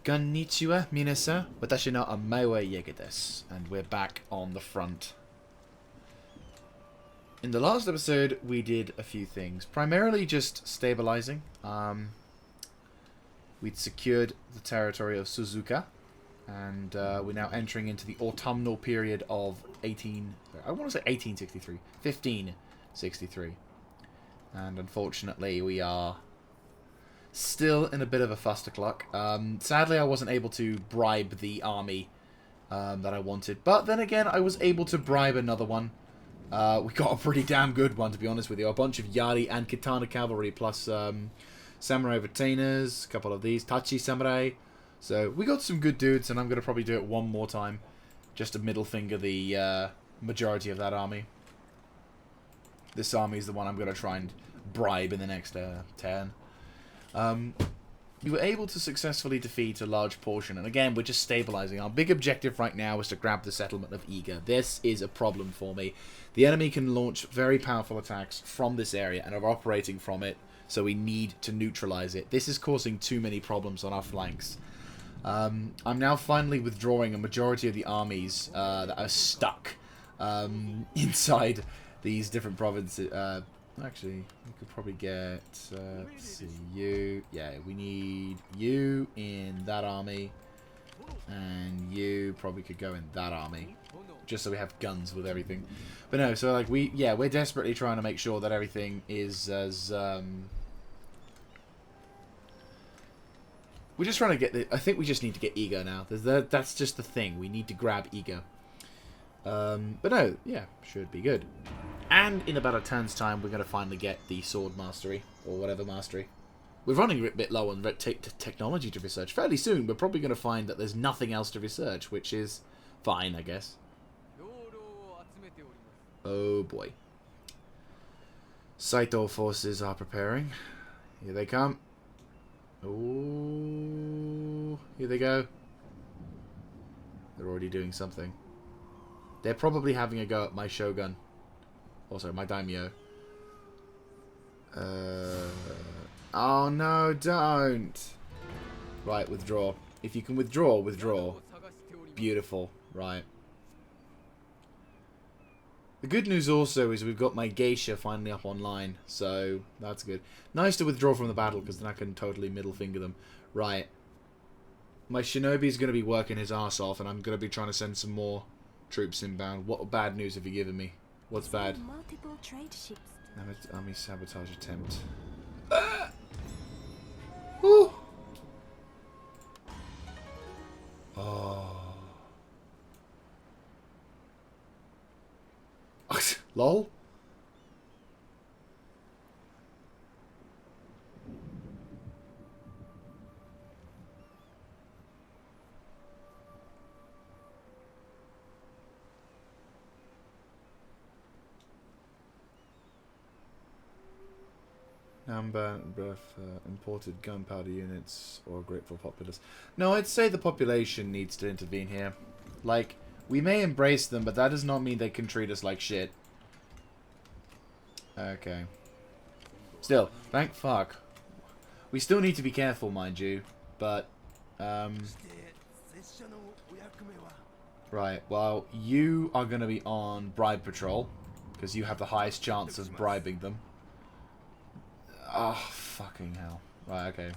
Konnichiwa, minasan. Watashi no amae wa Jaeger desu. And we're back on the front. In the last episode, we did a few things. Primarily just stabilizing. We'd secured the territory of Suzuka. And we're now entering into the autumnal period of 1563. And unfortunately, we are still in a bit of a fustercluck. Sadly, I wasn't able to bribe the army that I wanted. But then again, I was able to bribe another one. We got a pretty damn good one, to be honest with you. A bunch of Yari and Katana cavalry, plus samurai retainers, a couple of these, Tachi samurai. So we got some good dudes, and I'm going to probably do it one more time. Just to middle finger the majority of that army. This army is the one I'm going to try and bribe in the next turn. We were able to successfully defeat a large portion, and again, we're just stabilizing. Our big objective right now is to grab the settlement of Iga. This is a problem for me. The enemy can launch very powerful attacks from this area and are operating from it, so we need to neutralize it. This is causing too many problems on our flanks. I'm now finally withdrawing a majority of the armies that are stuck inside these different provinces. Actually, we could probably get, let's see, you. Yeah, we need you in that army. And you probably could go in that army. Just so we have guns with everything. But no, so like we're desperately trying to make sure that everything is as, we're just trying to get I think we just need to get Ego now. That's just the thing. We need to grab Ego. But no, yeah, should be good. And in about a turn's time, we're going to finally get the sword mastery, or whatever mastery. We're running a bit low on technology to research. Fairly soon, we're probably going to find that there's nothing else to research, which is fine, I guess. Oh boy. Saito forces are preparing. Here they come. Oh, here they go. They're already doing something. They're probably having a go at my Shogun. Also, my daimyo. Oh no, don't! Right, withdraw. If you can withdraw, withdraw. Beautiful. Right. The good news also is we've got my geisha finally up online, so that's good. Nice to withdraw from the battle, because then I can totally middle finger them. Right. My shinobi's going to be working his ass off, and I'm going to be trying to send some more troops inbound. What bad news have you given me? What's bad? Multiple trade ships. Army sabotage attempt. Woo! Oh. Lol. Nanban, imported gunpowder units or a grateful populace. No, I'd say the population needs to intervene here. Like, we may embrace them, but that does not mean they can treat us like shit. Okay. Still, thank fuck. We still need to be careful, mind you, but, right, well, you are going to be on bribe patrol, because you have the highest chance of bribing them. Oh, fucking hell. Right, okay.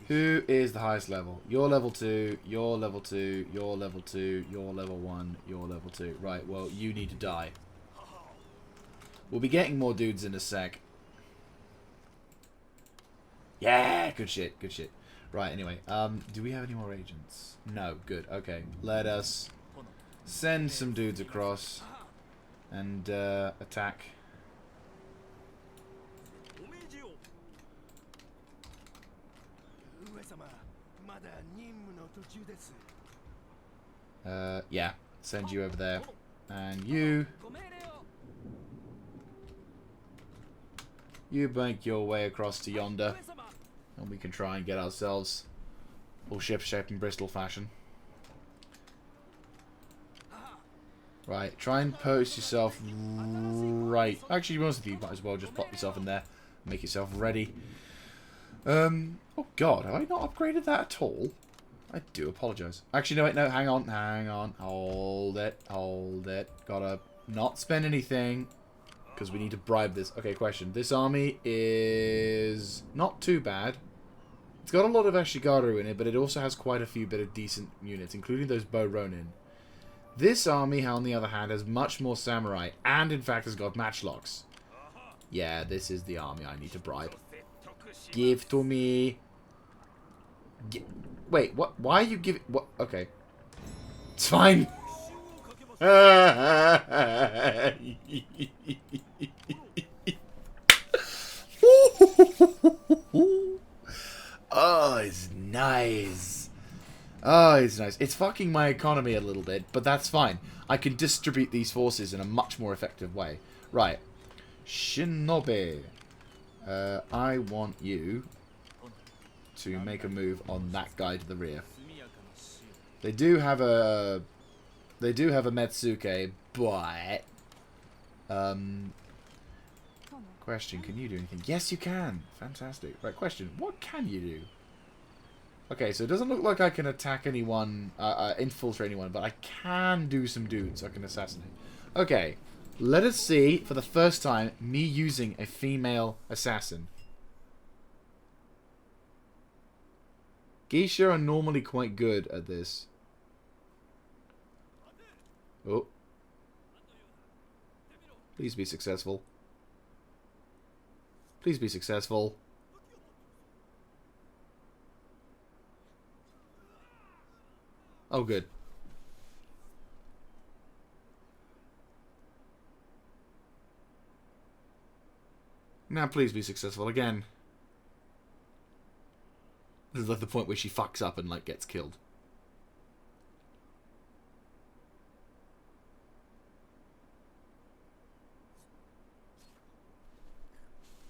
Who is the highest level? You're level 2, you're level 2, you're level 2, you're level 1, you're level 2. Right, well, you need to die. We'll be getting more dudes in a sec. Yeah, good shit, good shit. Right, anyway, do we have any more agents? No, good, okay. Let us send some dudes across and attack. Yeah, send you over there. And you bank your way across to yonder. And we can try and get ourselves all ship-shape in Bristol fashion. Right, try and post yourself right. Actually, most of you might as well just pop yourself in there. Make yourself ready. Oh god, have I not upgraded that at all? I do apologise. Actually, no, wait, no, hang on. Hold it. Gotta not spend anything, because we need to bribe this. Okay, question. This army is not too bad. It's got a lot of Ashigaru in it, but it also has quite a few bit of decent units, including those Bo Ronin. This army, on the other hand, has much more samurai, and in fact has got matchlocks. Yeah, this is the army I need to bribe. Give to me. Wait, what? Why are you giving... What? Okay. It's fine. Oh, it's nice. Oh, it's nice. It's fucking my economy a little bit, but that's fine. I can distribute these forces in a much more effective way. Right. Shinobi. I want you to make a move on that guy to the rear. They do have a Metsuke, but question, can you do anything? Yes, you can. Fantastic. Right, question, what can you do? Okay, so it doesn't look like I can attack anyone, infiltrate anyone, but I can do some dudes I can assassinate. Okay, let us see, for the first time, me using a female assassin. Geisha are normally quite good at this. Oh. Please be successful. Please be successful. Oh, good. Now please be successful again. This is like the point where she fucks up and like gets killed.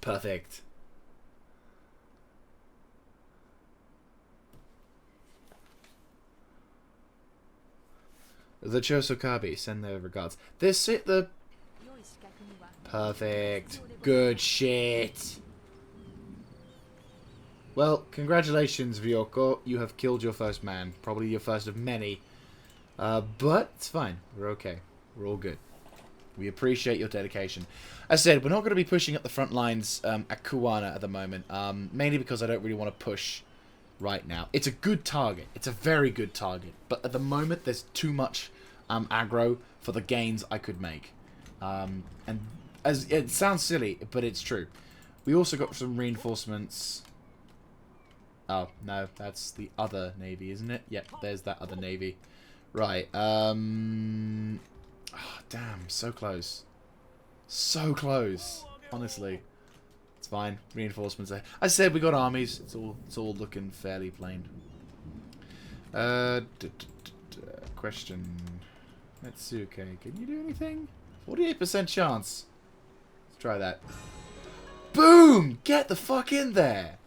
Perfect. The Chosokabe send their regards. This it the perfect. Good shit. Well, congratulations, Ryoko. You have killed your first man. Probably your first of many. But it's fine. We're okay. We're all good. We appreciate your dedication. As I said, we're not going to be pushing up the front lines at Kuwana at the moment. Mainly because I don't really want to push right now. It's a good target. It's a very good target. But at the moment, there's too much aggro for the gains I could make. And as it sounds silly, but it's true. We also got some reinforcements. Oh, no, that's the other navy, isn't it? Yep, there's that other navy. Right, oh, damn, so close. So close, honestly. It's fine, reinforcements there. I said we got armies, it's all looking fairly plain. Question. Metsuke, can you do anything? 48% chance. Let's try that. Boom! Get the fuck in there!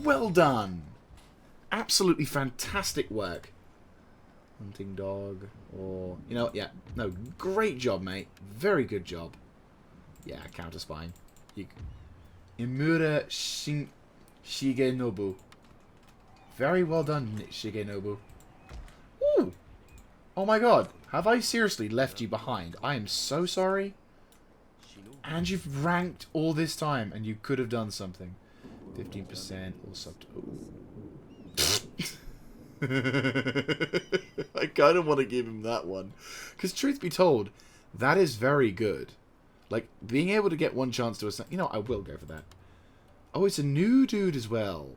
Well done. Absolutely fantastic work. Hunting dog. Or, you know, yeah. No, great job, mate. Very good job. Yeah, counter spine. Imura Shigenobu. Very well done, Shigenobu. Ooh. Oh my god. Have I seriously left you behind? I am so sorry. And you've ranked all this time and you could have done something. 15% or something. I kind of want to give him that one. Because truth be told, that is very good. Like, being able to get one chance to assassinate... You know, I will go for that. Oh, it's a new dude as well.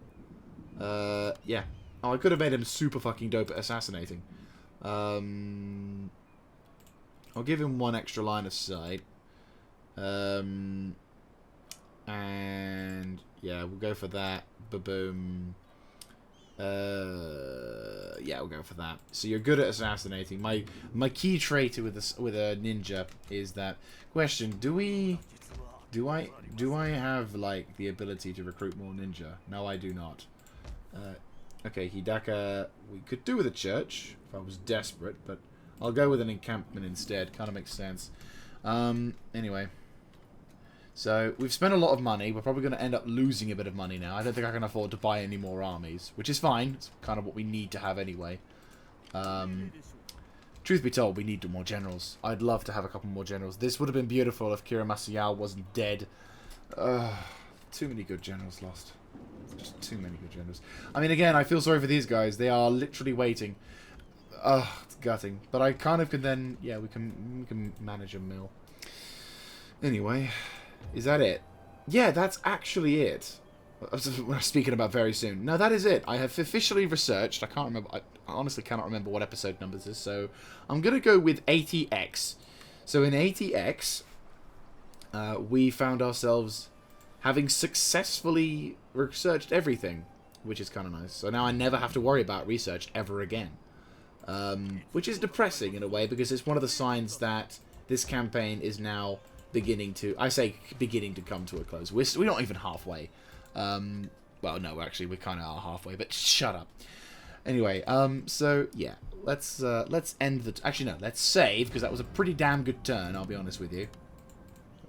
Yeah. Oh, I could have made him super fucking dope at assassinating. I'll give him one extra line of sight. And yeah, we'll go for that. Ba-boom. Yeah, we'll go for that. So you're good at assassinating. My key trait with a ninja is that question. Do I have like the ability to recruit more ninja? No, I do not. Okay, Hidaka. We could do with a church if I was desperate, but I'll go with an encampment instead. Kind of makes sense. Anyway. So, we've spent a lot of money. We're probably going to end up losing a bit of money now. I don't think I can afford to buy any more armies, which is fine. It's kind of what we need to have anyway. Truth be told, we need more generals. I'd love to have a couple more generals. This would have been beautiful if Kira Masayao wasn't dead. Too many good generals lost. Just too many good generals. I mean, again, I feel sorry for these guys. They are literally waiting. It's gutting. But I kind of can then... Yeah, we can manage a mill. Anyway, is that it? Yeah, that's actually it. We're speaking about very soon. No, that is it. I have officially researched. I can't remember. I honestly cannot remember what episode number this is. So I'm going to go with 80X. So in 80X, we found ourselves having successfully researched everything, which is kind of nice. So now I never have to worry about research ever again. Which is depressing in a way, because it's one of the signs that this campaign is now beginning to... I say beginning to come to a close. We're not even halfway. Well, no, actually, we kind of are halfway, but shut up. Anyway, so, yeah. Let's end the... Actually, no, let's save, because that was a pretty damn good turn, I'll be honest with you.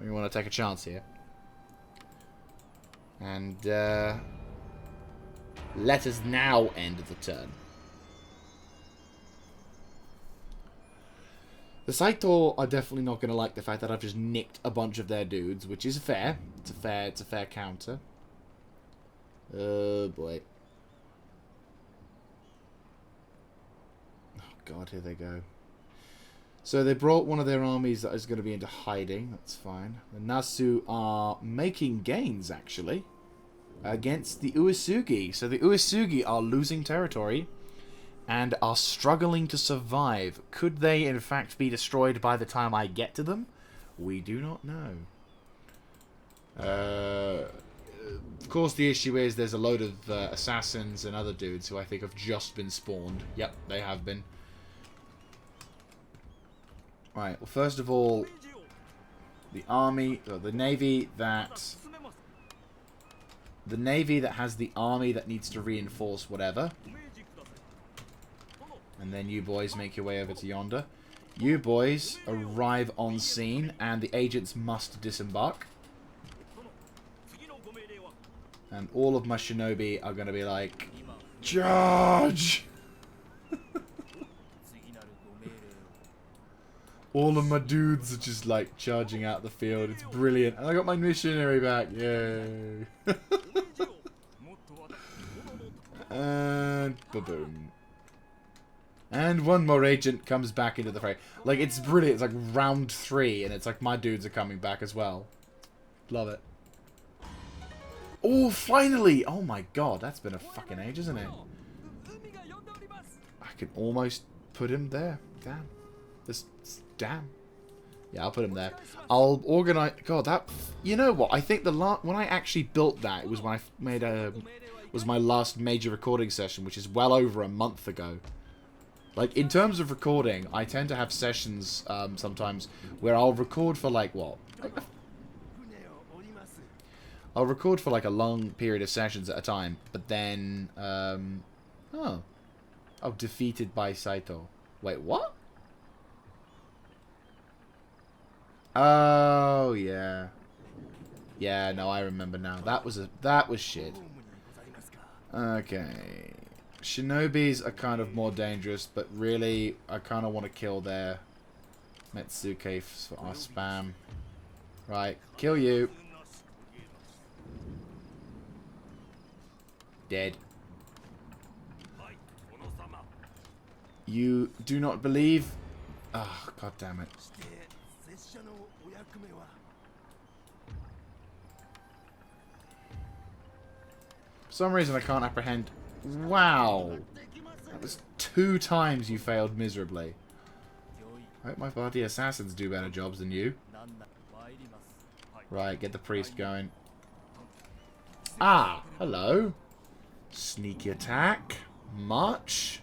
We want to take a chance here. And, let us now end the turn. The Saito are definitely not going to like the fact that I've just nicked a bunch of their dudes, which is fair. It's a fair counter. Oh, boy. Oh, God, here they go. So they brought one of their armies that is going to be into hiding. That's fine. The Nasu are making gains, actually, against the Uesugi. So the Uesugi are losing territory and are struggling to survive. Could they, in fact, be destroyed by the time I get to them? We do not know. Of course, the issue is there's a load of assassins and other dudes who I think have just been spawned. Yep, they have been. Right, well, first of all, the army, or the navy that... The navy that has the army that needs to reinforce whatever. And then you boys make your way over to yonder. You boys arrive on scene, and the agents must disembark. And all of my shinobi are going to be like, charge! All of my dudes are just like charging out the field. It's brilliant. And I got my missionary back. Yay. And ba-boom. And one more agent comes back into the fray. Like, it's brilliant. It's like round 3, and it's like my dudes are coming back as well. Love it. Oh, finally! Oh my god, that's been a fucking age, isn't it? I can almost put him there. Damn. Damn. Yeah, I'll put him there. I'll organize... God, that... You know what? I think the when I actually built that, it was when I made a... was my last major recording session, which is well over a month ago. Like, in terms of recording, I tend to have sessions sometimes where I'll record for, like, what? I'll record for, like, a long period of sessions at a time, but then, oh, defeated by Saito. Wait, what? Oh, yeah. Yeah, no, I remember now. That was shit. Okay. Shinobis are kind of more dangerous, but really, I kind of want to kill their Metsuke for our spam. Right, kill you. Dead. You do not believe... Oh, god damn it. For some reason I can't apprehend... Wow! That was 2 times you failed miserably. I hope my bloody assassins do better jobs than you. Right, get the priest going. Ah! Hello! Sneaky attack. Much.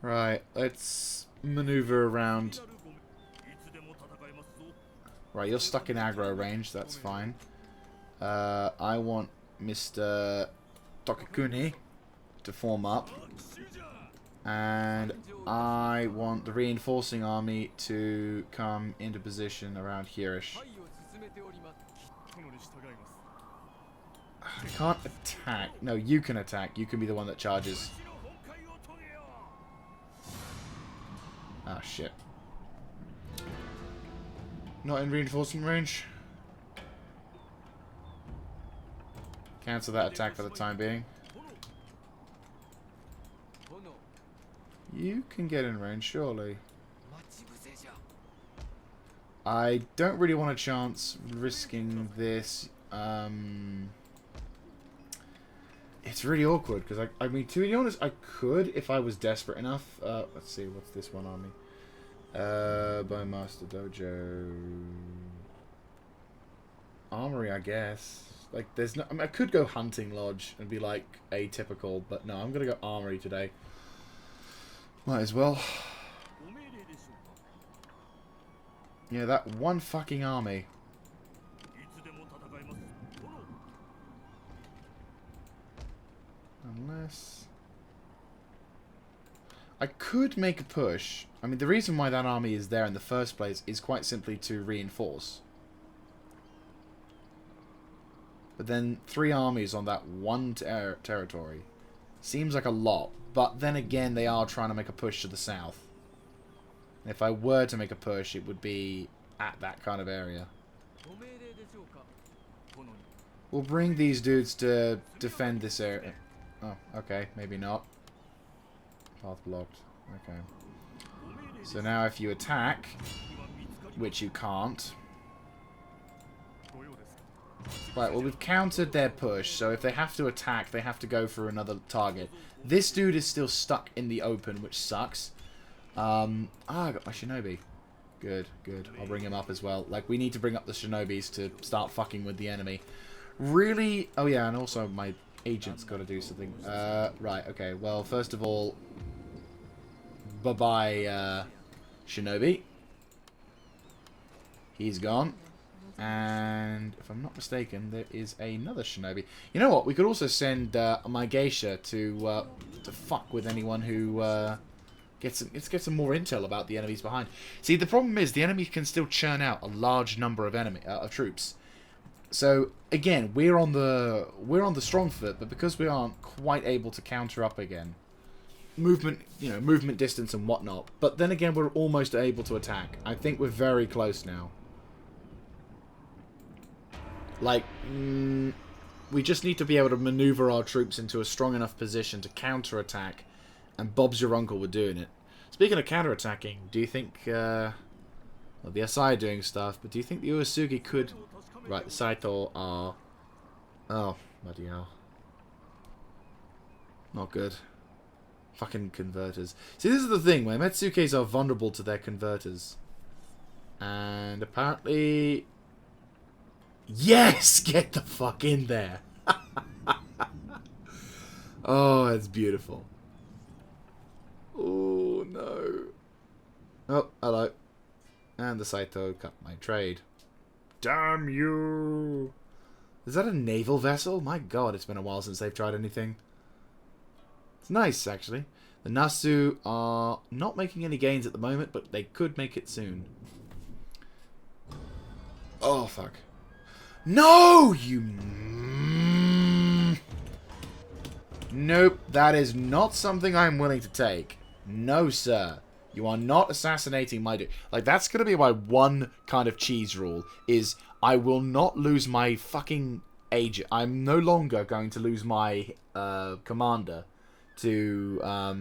Right, let's maneuver around. Right, you're stuck in aggro range, that's fine. I want Mr. Tokakuni to form up. And I want the reinforcing army to come into position around here-ish. I can't attack. No, you can attack. You can be the one that charges. Ah, shit. Not in reinforcing range. Cancel that attack for the time being. You can get in range, surely. I don't really want a chance risking this. It's really awkward because I mean, to be honest, I could if I was desperate enough. Let's see, what's this one army? Bowmaster Dojo, Armory, I guess. Like, there's no. I mean, I could go Hunting Lodge and be like atypical, but no, I'm gonna go Armory today. Might as well. Yeah, that one fucking army. Unless... I could make a push. I mean, the reason why that army is there in the first place is quite simply to reinforce. But then 3 armies on that one territory seems like a lot. But then again, they are trying to make a push to the south. And if I were to make a push, it would be at that kind of area. We'll bring these dudes to defend this area. Oh, okay. Maybe not. Path blocked. Okay. So now if you attack, which you can't. Right, well, we've countered their push, so if they have to attack, they have to go for another target. This dude is still stuck in the open, which sucks. I got my shinobi. Good, good. I'll bring him up as well. Like, we need to bring up the shinobis to start fucking with the enemy. Really? Oh, yeah, and also my agent's got to do something. Right, okay. Well, first of all, bye-bye, shinobi. He's gone. And if I'm not mistaken, there is another shinobi. You know what? We could also send my geisha to fuck with anyone who gets some more intel about the enemies behind. See, the problem is the enemy can still churn out a large number of troops. So again, we're on the strong foot, but because we aren't quite able to counter up again, movement distance and whatnot. But then again, we're almost able to attack. I think we're very close now. Like, we just need to be able to maneuver our troops into a strong enough position to counterattack, and Bob's your uncle, we're doing it. Speaking of counterattacking, do you think, well, the SI are doing stuff, but do you think the Uesugi could... Right, the Saito are... Oh, bloody hell. Not good. Fucking converters. See, this is the thing, where Metsukes are vulnerable to their converters. And apparently... Yes! Get the fuck in there! Oh, it's beautiful. Oh, no. Oh, hello. And the Saito cut my trade. Damn you! Is that a naval vessel? My god, it's been a while since they've tried anything. It's nice, actually. The Nasu are not making any gains at the moment, but they could make it soon. Oh, fuck. No, you... Nope, that is not something I'm willing to take. No, sir. You are not assassinating my dude. Like, that's going to be my one kind of cheese rule, is I will not lose my fucking agent. I'm no longer going to lose my commander to a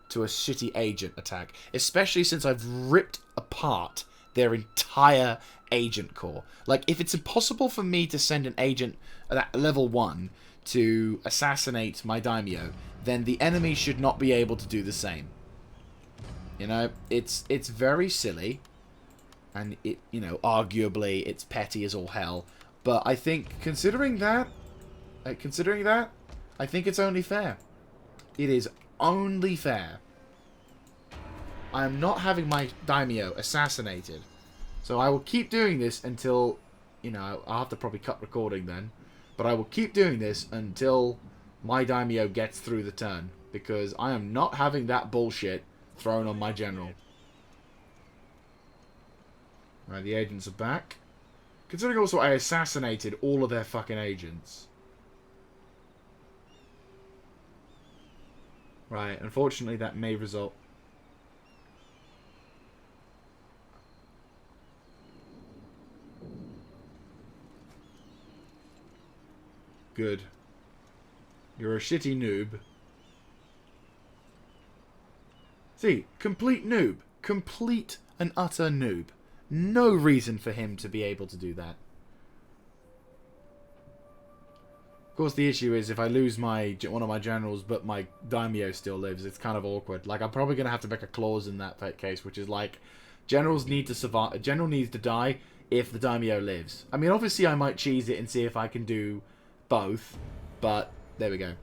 shitty agent attack. Especially since I've ripped apart their entire agent corps. Like, if it's impossible for me to send an agent at level 1 to assassinate my daimyo, then the enemy should not be able to do the same. You know, it's very silly, and it, you know, arguably it's petty as all hell. But I think considering that, I think it's only fair. It is only fair. I am not having my daimyo assassinated. So I will keep doing this until, you know, I'll have to probably cut recording then. But I will keep doing this until my daimyo gets through the turn. because I am not having that bullshit thrown on my general. Right, the agents are back. Considering also I assassinated all of their fucking agents. Right, unfortunately that may result... Good. You're a shitty noob. See, complete noob. Complete and utter noob. No reason for him to be able to do that. Of course, the issue is if I lose one of my generals, but my daimyo still lives, it's kind of awkward. Like, I'm probably going to have to make a clause in that case, which is like, generals need to survive. A general needs to die if the daimyo lives. I mean, obviously, I might cheese it and see if I can do both, but there we go.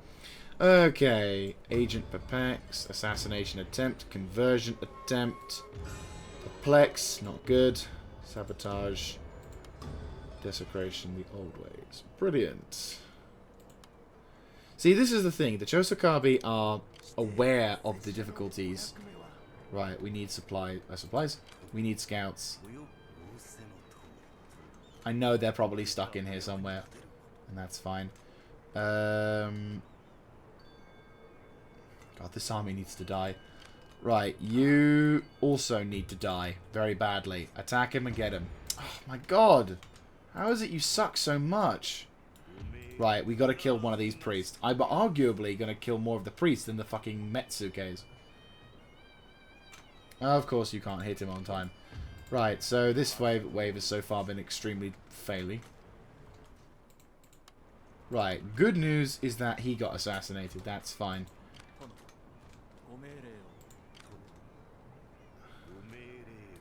Okay, agent perplex, assassination attempt, conversion attempt, perplex, not good, sabotage, desecration, the old ways. Brilliant. See, this is the thing. The Chosokabe are aware of the difficulties. Right, we need supplies. We need scouts. I know they're probably stuck in here somewhere, and that's fine. God, this army needs to die. Right, you also need to die very badly. Attack him and get him. Oh my god! How is it you suck so much? Right, we gotta kill one of these priests. I'm arguably gonna kill more of the priests than the fucking Metsukes. Of course you can't hit him on time. Right, so this wave has so far been extremely failing. Right, good news is that he got assassinated. That's fine.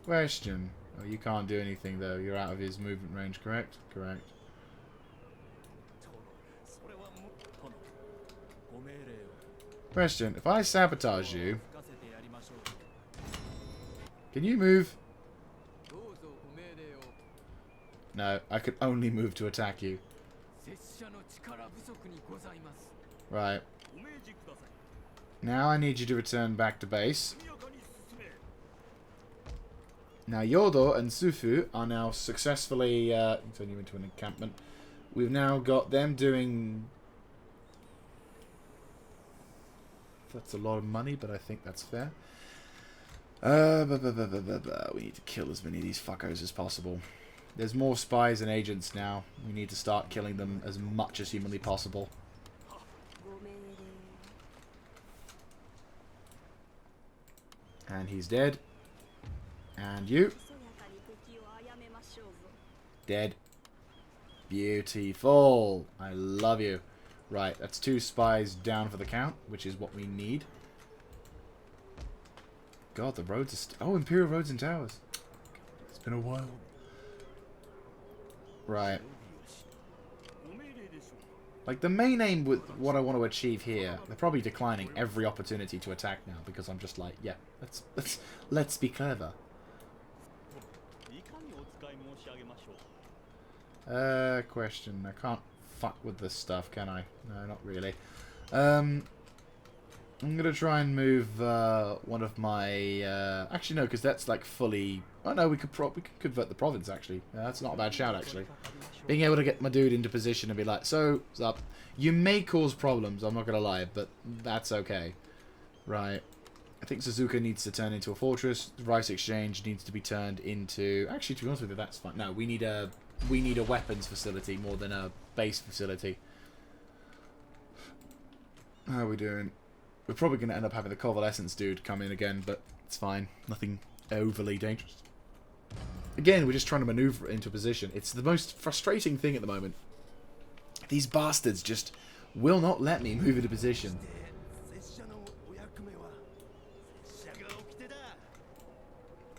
Question. Oh, you can't do anything though. You're out of his movement range, correct? Correct. Question. If I sabotage you... Can you move? No, I could only move to attack you. Right. Now I need you to return back to base. Now Yodo and Sufu are now successfully turn you into an encampment. We've now got them doing... That's a lot of money, but I think that's fair. We need to kill as many of these fuckers as possible. There's more spies and agents now. We need to start killing them as much as humanly possible. And he's dead. And you. Dead. Beautiful. I love you. Right, that's 2 spies down for the count, which is what we need. God, the roads are... Oh, Imperial Roads and Towers. It's been a while. Right. Like, the main aim with what I want to achieve here, they're probably declining every opportunity to attack now, because I'm just like, yeah, let's be clever. Question. I can't fuck with this stuff, can I? No, not really. I'm gonna try and move one of my... actually, no, because that's like fully... Oh no, we could convert the province, actually. That's not a bad shout, actually. Being able to get my dude into position and be like, so, what's up? You may cause problems, I'm not gonna lie, but that's okay. Right. I think Suzuka needs to turn into a fortress. The Rice Exchange needs to be turned into... Actually, to be honest with you, that's fine. No, we need a weapons facility more than a base facility. How are we doing? We're probably going to end up having the convalescence dude come in again, but it's fine. Nothing overly dangerous. Again, we're just trying to maneuver into a position. It's the most frustrating thing at the moment. These bastards just will not let me move into position.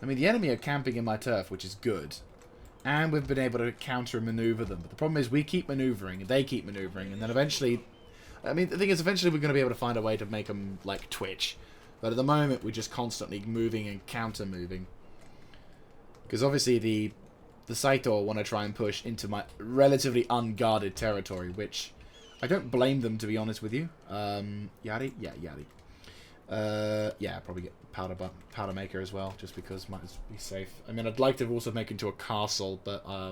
I mean, the enemy are camping in my turf, which is good. And we've been able to counter and maneuver them. But the problem is we keep maneuvering, and they keep maneuvering, and then eventually... I mean, the thing is, eventually we're going to be able to find a way to make them, like, twitch. But at the moment, we're just constantly moving and counter-moving. Because obviously the Saito want to try and push into my relatively unguarded territory, which I don't blame them, to be honest with you. Yari? Yeah, Yari. Yeah, probably get powder maker as well, just because might as be safe. I mean, I'd like to also make into a castle, but I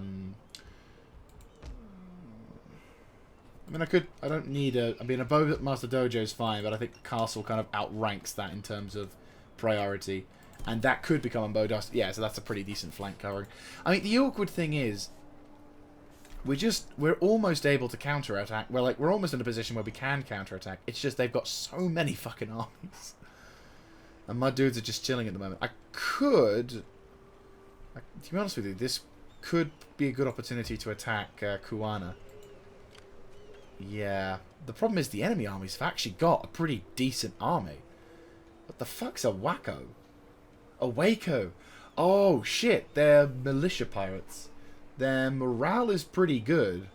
mean, I don't need a. I mean, a Bowmaster Dojo is fine, but I think the castle kind of outranks that in terms of priority, and that could become a Bowdust. Yeah, so that's a pretty decent flank covering. I mean, the awkward thing is, we're almost able to counterattack. We're almost in a position where we can counterattack. It's just they've got so many fucking armies. And my dudes are just chilling at the moment. To be honest with you, this could be a good opportunity to attack Kuwana. Yeah. The problem is the enemy armies have actually got a pretty decent army. What the fuck's a Wako? A Waco? Oh, shit. They're militia pirates. Their morale is pretty good.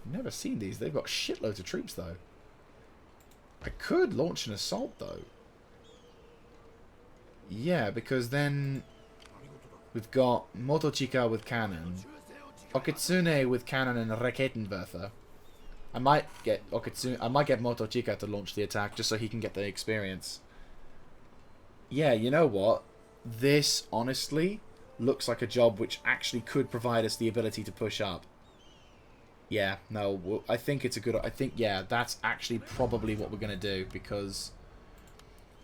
Never seen these. They've got shitloads of troops, though. I could launch an assault, though. Yeah, because then we've got Motochika with cannon, Okitsune with cannon and Raketenwerfer. I might get Motochika to launch the attack just so he can get the experience. Yeah, you know what? This honestly looks like a job which actually could provide us the ability to push up. Yeah, no, I think it's a good. Yeah, that's actually probably what we're gonna do, because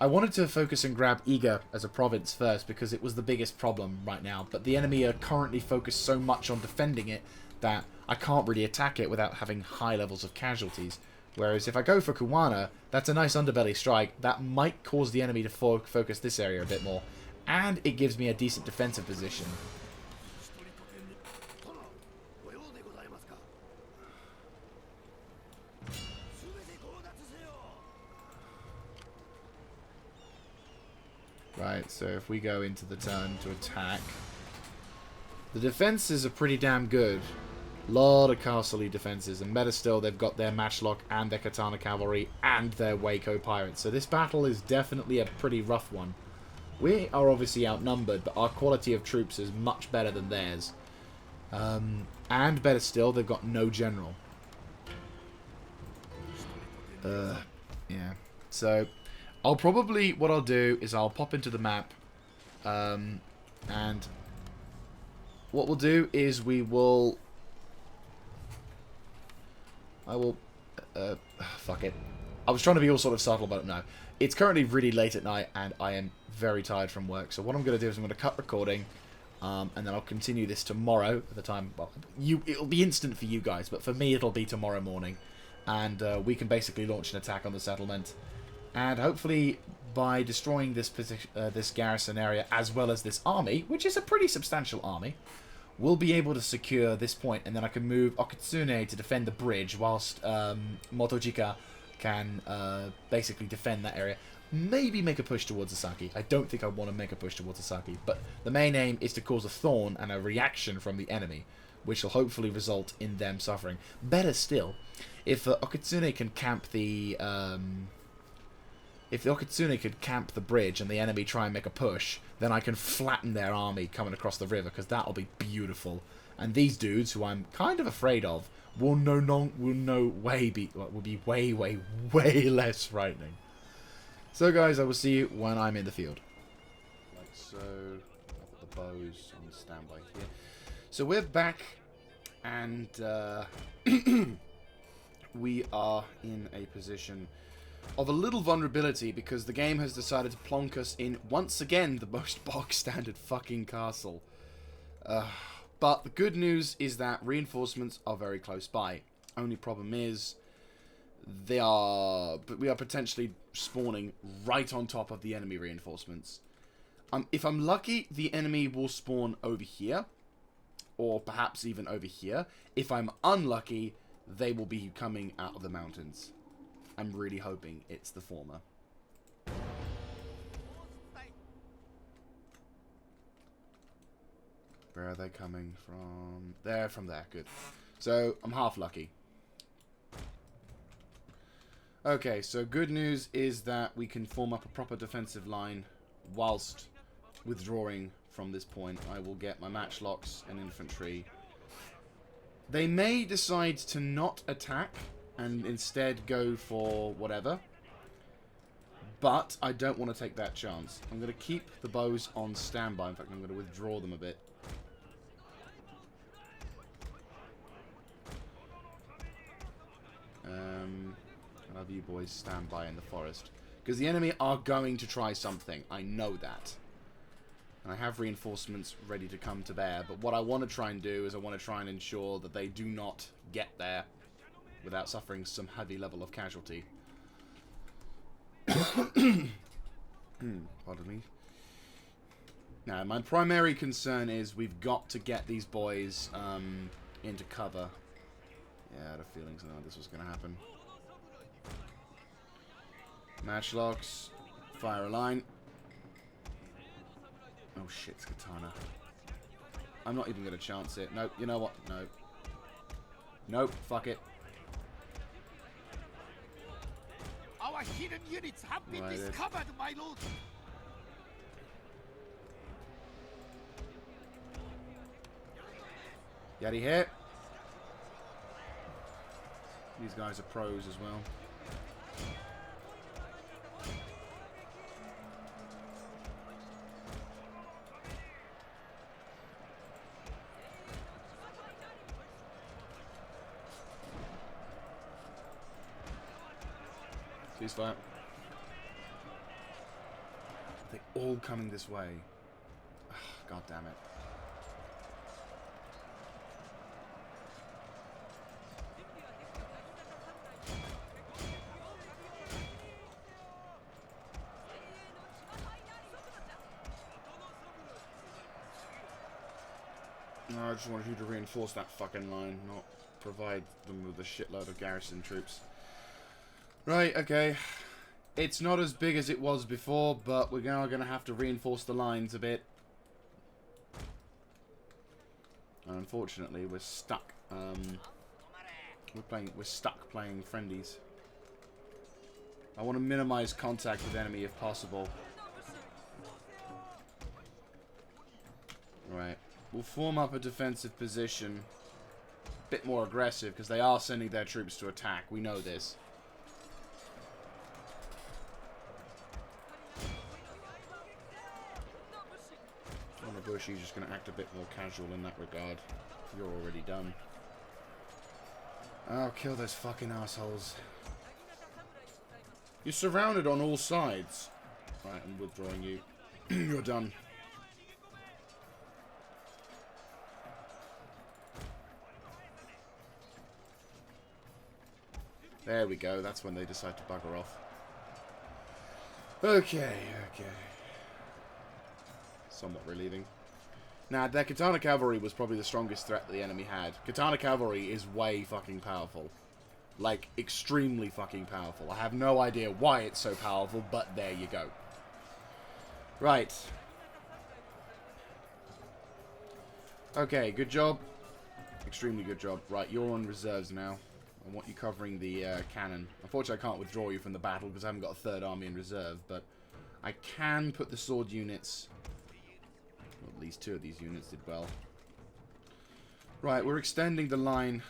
I wanted to focus and grab Iga as a province first because it was the biggest problem right now, but the enemy are currently focused so much on defending it that I can't really attack it without having high levels of casualties. Whereas if I go for Kuwana, that's a nice underbelly strike that might cause the enemy to focus this area a bit more, and it gives me a decent defensive position. Right, so if we go into the turn to attack, the defenses are pretty damn good. Lot of castle-y defenses, and better still, they've got their matchlock and their katana cavalry and their Waco pirates. So this battle is definitely a pretty rough one. We are obviously outnumbered, but our quality of troops is much better than theirs. And better still, they've got no general. Yeah. So what I'll do is I'll pop into the map, and what we'll do is fuck it. I was trying to be all sort of subtle, but no. It's currently really late at night, and I am very tired from work. So what I'm going to do is I'm going to cut recording, and then I'll continue this tomorrow at the time. Well, it'll be instant for you guys, but for me it'll be tomorrow morning, and we can basically launch an attack on the settlement, and hopefully by destroying this garrison area as well as this army, which is a pretty substantial army, we'll be able to secure this point, and then I can move Okitsune to defend the bridge whilst Motochika can basically defend that area. Maybe make a push towards Asaki. I don't think I want to make a push towards Asaki, but the main aim is to cause a thorn and a reaction from the enemy, which will hopefully result in them suffering. Better still, if Okitsune can camp the bridge and the enemy try and make a push, then I can flatten their army coming across the river, because that'll be beautiful. And these dudes, who I'm kind of afraid of, will be way less frightening. So guys, I will see you when I'm in the field. Like so, I'll put the bows on standby here. So we're back, and we are in a position of a little vulnerability, because the game has decided to plonk us in, once again, the most bog-standard fucking castle. But the good news is that reinforcements are very close by. Only problem is, we are potentially spawning right on top of the enemy reinforcements. If I'm lucky, the enemy will spawn over here, or perhaps even over here. If I'm unlucky, they will be coming out of the mountains. I'm really hoping it's the former. Where are they coming from? They're from there. Good. So, I'm half lucky. Okay, so good news is that we can form up a proper defensive line whilst withdrawing from this point. I will get my matchlocks and infantry. They may decide to not attack and instead go for whatever. But I don't want to take that chance. I'm going to keep the bows on standby. In fact, I'm going to withdraw them a bit. I'll have you boys stand by in the forest. Because the enemy are going to try something. I know that. And I have reinforcements ready to come to bear. But what I want to try and do is I want to try and ensure that they do not get there without suffering some heavy level of casualty. Pardon me. Now, my primary concern is we've got to get these boys into cover. Yeah, I had a feeling something like this was going to happen. Matchlocks. Fire a line. Oh shit, it's katana. I'm not even going to chance it. Nope, you know what? Nope. Nope, fuck it. Our hidden units have been discovered, my lord. Yeti here. These guys are pros as well. Ceasefire. They're all coming this way. Ugh, God damn it. No, I just wanted you to reinforce that fucking line, not provide them with a shitload of garrison troops. Right, okay. It's not as big as it was before, but we're now going to have to reinforce the lines a bit. And unfortunately, we're stuck. We're stuck playing friendlies. I want to minimize contact with enemy if possible. Right. We'll form up a defensive position. A bit more aggressive, because they are sending their troops to attack. We know this. Bushy's just going to act a bit more casual in that regard. You're already done. Oh, kill those fucking assholes. You're surrounded on all sides. Right, I'm withdrawing you. You're done. There we go. That's when they decide to bugger off. Okay, okay. Somewhat relieving. Now, their katana cavalry was probably the strongest threat that the enemy had. Katana cavalry is way fucking powerful. Like, extremely fucking powerful. I have no idea why it's so powerful, but there you go. Right. Okay, good job. Extremely good job. Right, you're on reserves now. I want you covering the cannon. Unfortunately, I can't withdraw you from the battle because I haven't got a third army in reserve, but I can put the sword units... Well, at least two of these units did well. Right, we're extending the line.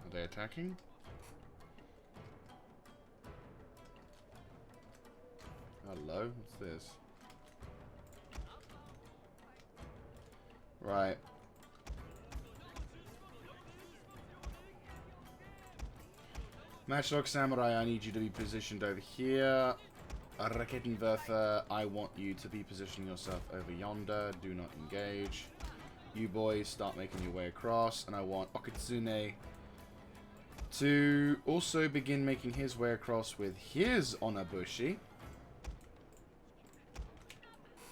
Are they attacking? Hello, what's this? Right. Matchlock Samurai, I need you to be positioned over here. Raketenwerfer, I want you to be positioning yourself over yonder. Do not engage. You boys start making your way across. And I want Okitsune to also begin making his way across with his Onabushi.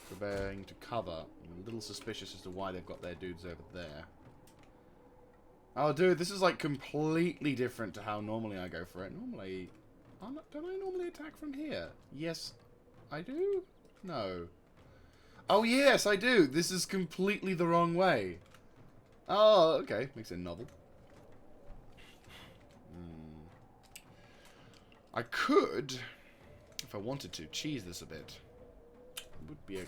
Preparing to cover. I'm a little suspicious as to why they've got their dudes over there. Oh, dude, this is like completely different to how normally I go for it. Normally, don't I normally attack from here? Yes, I do? No. Oh, yes, I do. This is completely the wrong way. Oh, okay. Makes it novel. I could, if I wanted to, cheese this a bit. It would be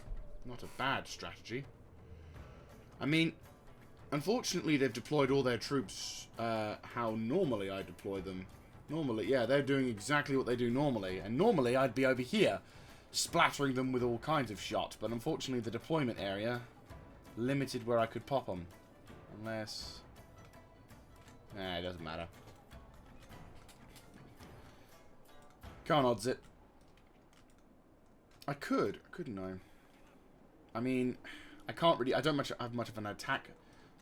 not a bad strategy. I mean, unfortunately, they've deployed all their troops how normally I deploy them. Normally, yeah, they're doing exactly what they do normally. And normally, I'd be over here, splattering them with all kinds of shot. But unfortunately, the deployment area limited where I could pop them. Unless... Nah, it doesn't matter. Can't odds it. I could, couldn't I? I mean, I can't really... I don't have much of an attack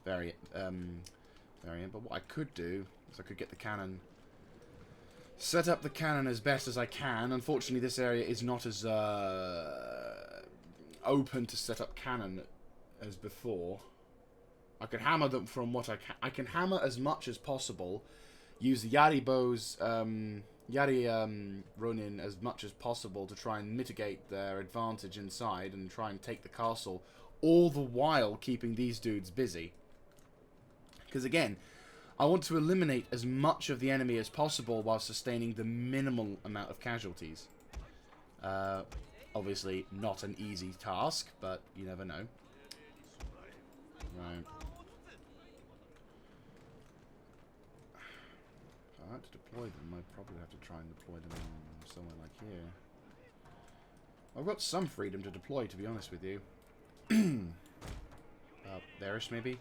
variant, but what I could do is I could get the cannon... Set up the cannon as best as I can. Unfortunately, this area is not as open to set up cannon as before. I can hammer them from what I can. I can hammer as much as possible. Use the Yari bows, Yari Ronin as much as possible to try and mitigate their advantage inside and try and take the castle. All the while keeping these dudes busy. Because again... I want to eliminate as much of the enemy as possible while sustaining the minimal amount of casualties. Obviously, not an easy task, but you never know. Right. If I had to deploy them, I'd probably have to try and deploy them somewhere like here. I've got some freedom to deploy, to be honest with you. There-ish, maybe?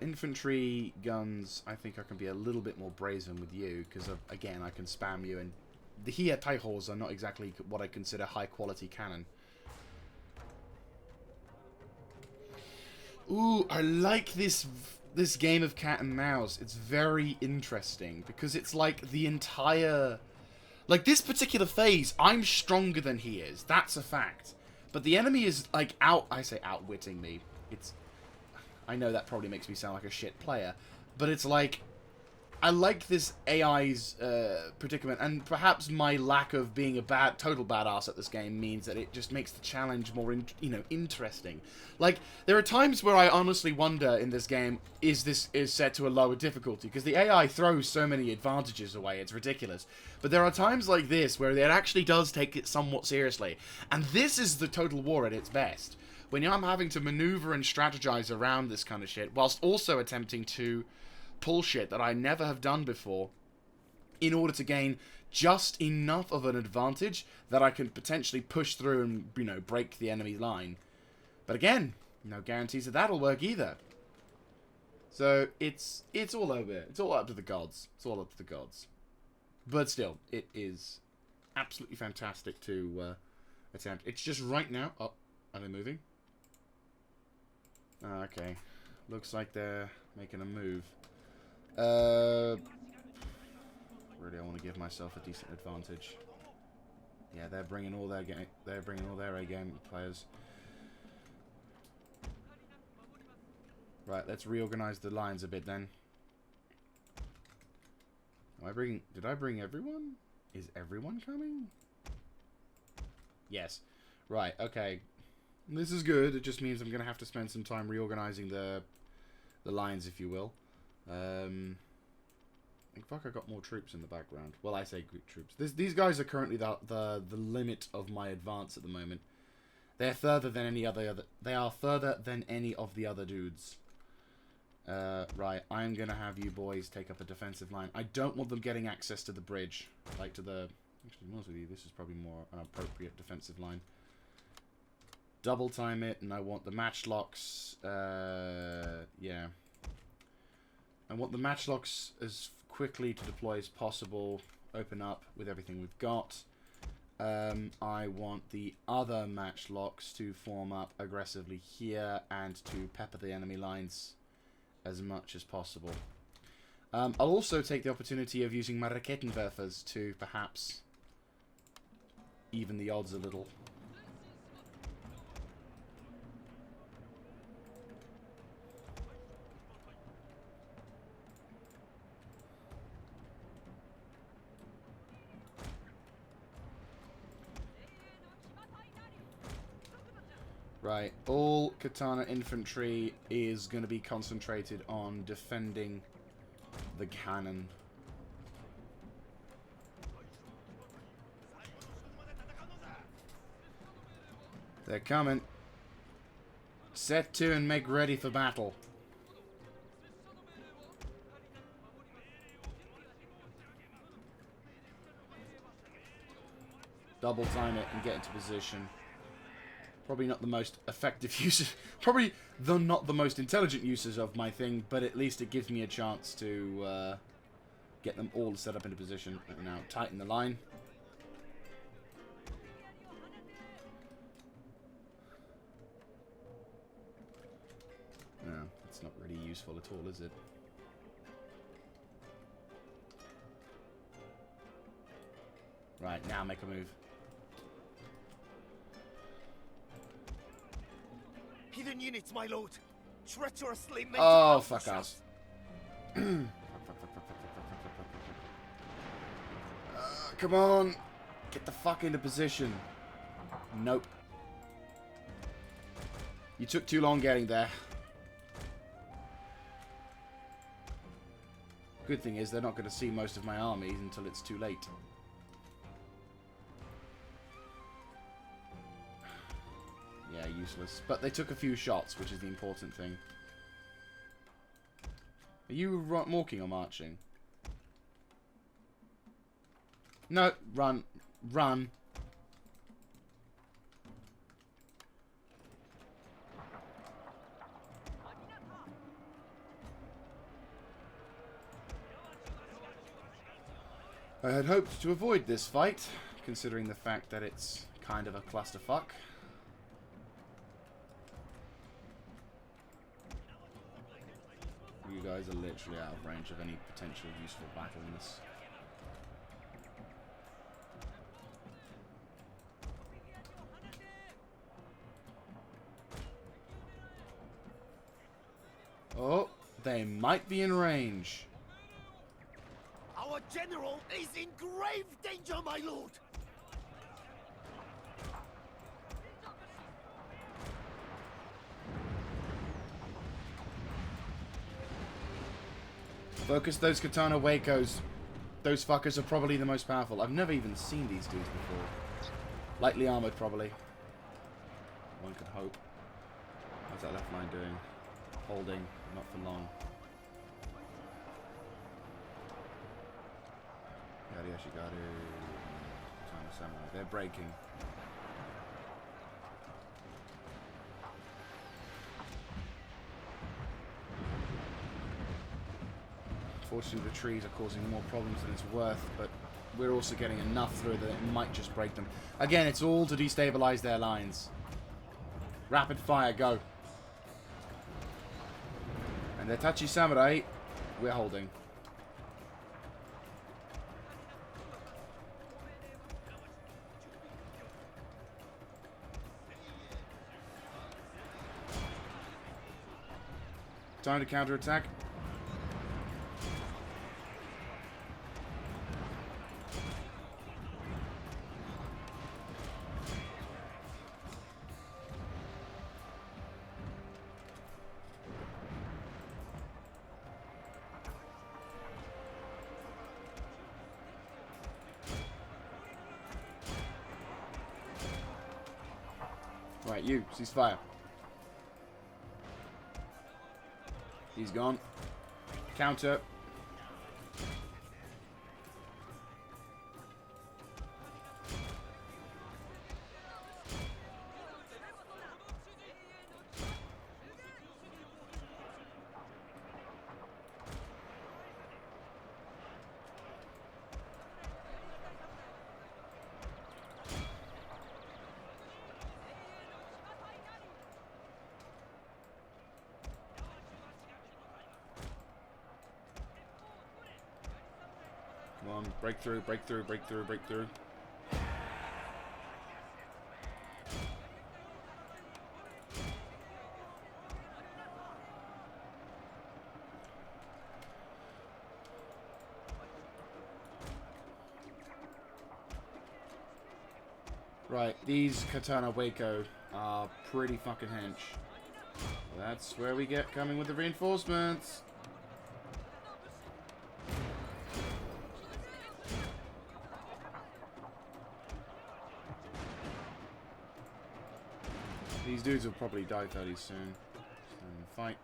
Infantry guns, I think I can be a little bit more brazen with you, because, again, I can spam you, and the Hia Taihos are not exactly what I consider high-quality cannon. Ooh, I like this game of cat and mouse. It's very interesting, because it's like the entire... Like, this particular phase, I'm stronger than he is. That's a fact. But the enemy is, like, I say outwitting me. I know that probably makes me sound like a shit player, but it's like, I like this AI's predicament, and perhaps my lack of being a total badass at this game means that it just makes the challenge more, interesting. Like, there are times where I honestly wonder in this game, is set to a lower difficulty, because the AI throws so many advantages away, it's ridiculous. But there are times like this where it actually does take it somewhat seriously, and this is the Total War at its best. When I'm having to maneuver and strategize around this kind of shit, whilst also attempting to pull shit that I never have done before, in order to gain just enough of an advantage that I can potentially push through and, break the enemy line. But again, no guarantees that that'll work either. So, it's all over. It's all up to the gods. It's all up to the gods. But still, it is absolutely fantastic to attempt. It's just right now... Oh, are they moving? Okay. Looks like they're making a move. Really, I want to give myself a decent advantage. Yeah, they're bringing all their A-game players. Right, let's reorganize the lines a bit then. Did I bring everyone? Is everyone coming? Yes. Right, okay. This is good. It just means I'm going to have to spend some time reorganizing the lines, if you will. Fuck, I got more troops in the background. Well, I say Greek troops. These guys are currently the limit of my advance at the moment. They're further than any other. They are further than any of the other dudes. Right, I'm going to have you boys take up a defensive line. I don't want them getting access to the bridge. Like to the... Actually, to be honest with you, this is probably more an appropriate defensive line. Double time it, and I want the matchlocks, yeah. I want the matchlocks as quickly to deploy as possible, open up with everything we've got. I want the other matchlocks to form up aggressively here, and to pepper the enemy lines as much as possible. I'll also take the opportunity of using my Raketenwerfers to perhaps even the odds a little. Right, all Katana infantry is going to be concentrated on defending the cannon. They're coming. Set to and make ready for battle. Double time it and get into position. Probably not the most effective use. Probably not the most intelligent uses of my thing, but at least it gives me a chance to get them all set up into position. Now tighten the line. No, it's not really useful at all, is it? Right, now make a move. Hidden units, my lord. Treacherously made Oh, fuck us. Come on. Get the fuck into position. Nope. You took too long getting there. Good thing is they're not going to see most of my armies until it's too late. Yeah, useless. But they took a few shots, which is the important thing. Are you walking or marching? No, run. Run. I had hoped to avoid this fight, considering the fact that it's kind of a clusterfuck. You guys are literally out of range of any potential useful battle in this. Oh, they might be in range. Our general is in grave danger, my lord. Focus those Katana Wakos. Those fuckers are probably the most powerful. I've never even seen these dudes before. Lightly armored, probably. One could hope. What's that left line doing? Holding. Not for long. Yashigaru. Katana Samurai. They're breaking. Fortunately, the trees are causing more problems than it's worth, but we're also getting enough through that it might just break them. Again, it's all to destabilize their lines. Rapid fire, go. And their Tachi Samurai, we're holding. Time to counterattack. Right, you, cease fire. He's gone. Counter. Come on, breakthrough, breakthrough, breakthrough, breakthrough. Right, these Katana Wako are pretty fucking hench. That's where we get coming with the reinforcements. These dudes will probably die fairly soon. Stand and fight.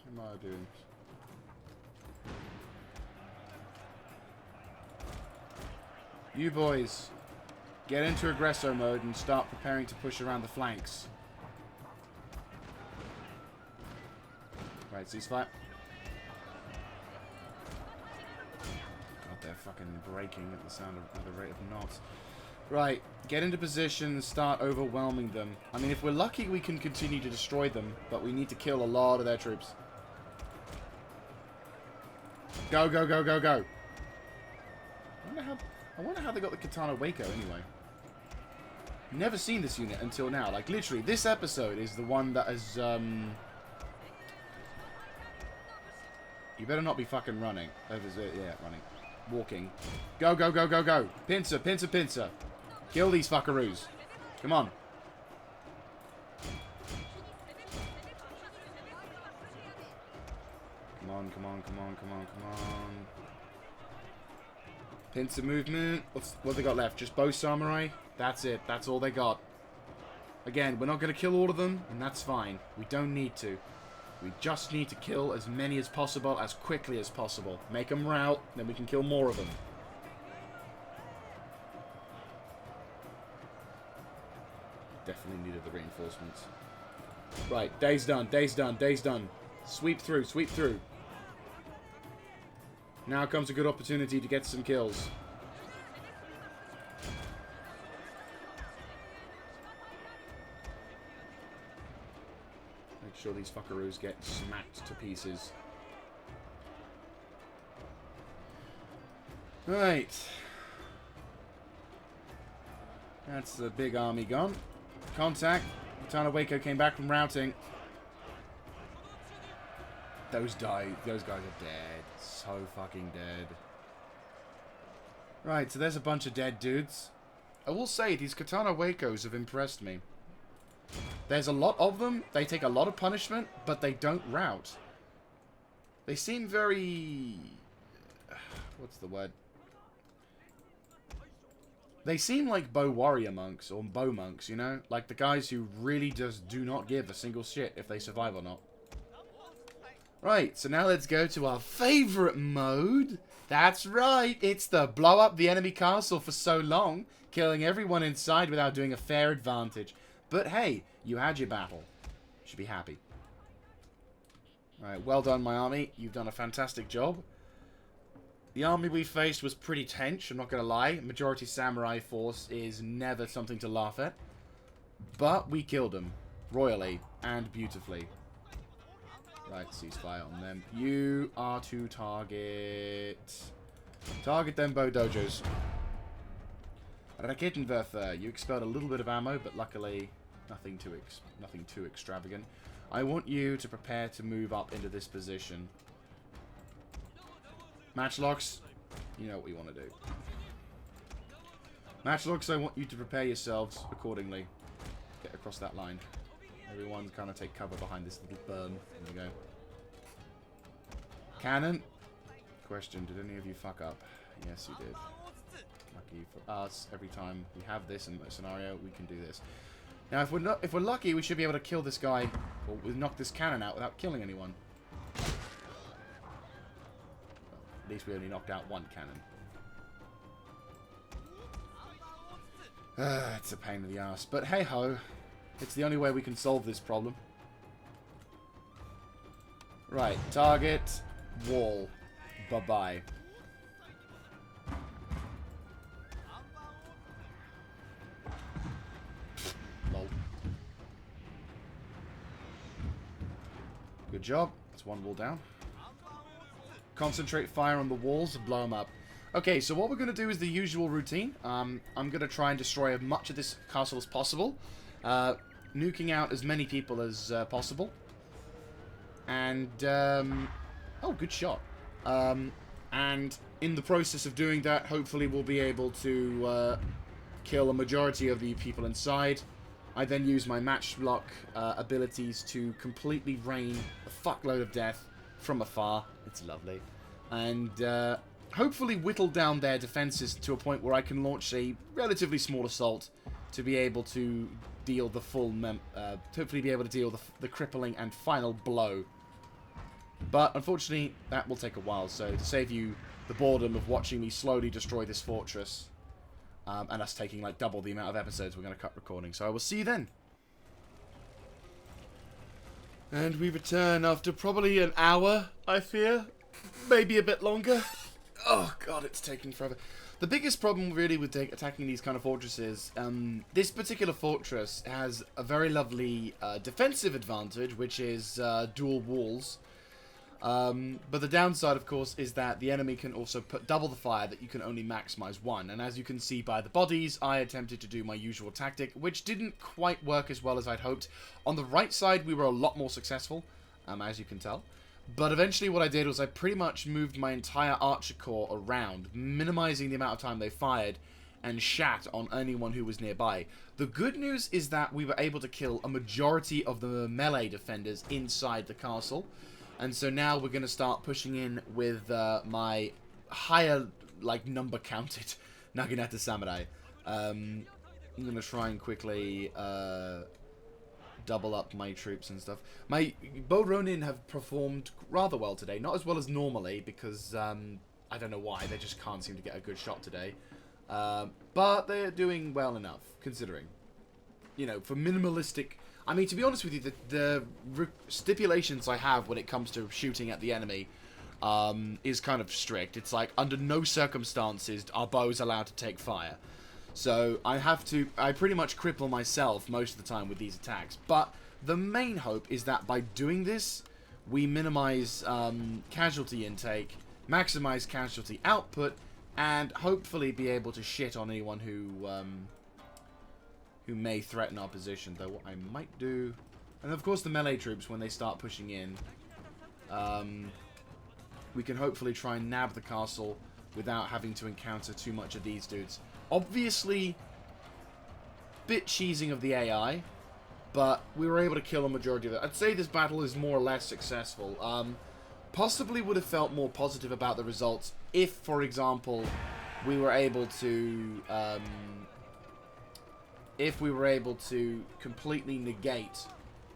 What am I doing? You boys, get into aggresso mode and start preparing to push around the flanks. Right, ceasefire. God, they're fucking breaking at the sound of at the rate of knots. Right, get into position and start overwhelming them. I mean, if we're lucky, we can continue to destroy them, but we need to kill a lot of their troops. Go, go, go, go, go. I wonder how they got the Katana Waco anyway. Never seen this unit until now. Like, literally, this episode is the one that has, You better not be fucking running. Yeah, running. Walking. Go, go, go, go, go. Pincer, pincer, pincer. Kill these fuckaroos. Come on. Come on, come on, come on, come on, come on. Pincer movement. What have they got left? Just bow samurai? That's it. That's all they got. Again, we're not going to kill all of them, and that's fine. We don't need to. We just need to kill as many as possible, as quickly as possible. Make them rout, then we can kill more of them. Definitely needed the reinforcements. Right, day's done, day's done, day's done. Sweep through, sweep through. Now comes a good opportunity to get some kills. Make sure these fuckaroos get smacked to pieces. Right. That's the big army gone. Contact. Katana Waco came back from routing. Those guys are dead. So fucking dead. Right, so there's a bunch of dead dudes. I will say, these Katana Wacos have impressed me. There's a lot of them. They take a lot of punishment, but they don't rout. They seem very... What's the word? They seem like bow warrior monks, or bow monks, you know? Like the guys who really just do not give a single shit if they survive or not. Right, so now let's go to our favourite mode. That's right, it's the blow up the enemy castle for so long, killing everyone inside without doing a fair advantage. But hey, you had your battle. You should be happy. Right, well done, my army. You've done a fantastic job. The army we faced was pretty tense, I'm not going to lie. Majority samurai force is never something to laugh at. But we killed them. Royally and beautifully. Right, ceasefire on them. You are to target. Target them bow dojos. Raketenwerfer. You expelled a little bit of ammo, but luckily nothing too extravagant. I want you to prepare to move up into this position. Matchlocks, you know what we want to do. Matchlocks, I want you to prepare yourselves accordingly. Get across that line. Everyone kind of take cover behind this little berm. There we go. Cannon. Question, did any of you fuck up? Yes, you did. Lucky for us, every time we have this in a scenario, we can do this. Now, if we're lucky, we should be able to kill this guy, or we'll knock this cannon out without killing anyone. At least we only knocked out one cannon. It's a pain in the ass, but hey ho. It's the only way we can solve this problem. Right, target, wall. Bye-bye. Lol. Good job. That's one wall down. Concentrate fire on the walls and blow them up. Okay, so what we're going to do is the usual routine. I'm going to try and destroy as much of this castle as possible. Nuking out as many people as possible. And, oh, good shot. And in the process of doing that, hopefully we'll be able to kill a majority of the people inside. I then use my matchlock abilities to completely rain a fuckload of death from afar. It's lovely. And hopefully whittle down their defenses to a point where I can launch a relatively small assault to be able to deal the full, hopefully be able to deal the crippling and final blow. But unfortunately, that will take a while. So to save you the boredom of watching me slowly destroy this fortress, and us taking like double the amount of episodes, we're going to cut recording. So I will see you then. And we return after probably an hour, I fear. Maybe a bit longer. Oh god, it's taking forever. The biggest problem really with attacking these kind of fortresses, this particular fortress has a very lovely defensive advantage, which is dual walls. But the downside, of course, is that the enemy can also put double the fire that you can only maximize one. And as you can see by the bodies, I attempted to do my usual tactic, which didn't quite work as well as I'd hoped. On the right side, we were a lot more successful, as you can tell. But eventually what I did was I pretty much moved my entire archer corps around, minimizing the amount of time they fired, and shat on anyone who was nearby. The good news is that we were able to kill a majority of the melee defenders inside the castle. And so now we're going to start pushing in with my higher, like, number counted Naginata Samurai. I'm going to try and quickly double up my troops and stuff. My Bow Ronin have performed rather well today. Not as well as normally, because I don't know why. They just can't seem to get a good shot today. But they're doing well enough, considering. You know, for minimalistic... I mean, to be honest with you, the stipulations I have when it comes to shooting at the enemy is kind of strict. It's like, under no circumstances are bows allowed to take fire. So I pretty much cripple myself most of the time with these attacks. But the main hope is that by doing this, we minimize casualty intake, maximize casualty output, and hopefully be able to shit on anyone who may threaten our position. Though what I might do... And of course the melee troops, when they start pushing in, we can hopefully try and nab the castle without having to encounter too much of these dudes. Obviously, bit cheesing of the AI, but we were able to kill a majority of it. I'd say this battle is more or less successful. Possibly would have felt more positive about the results if, for example, we were able to... if we were able to completely negate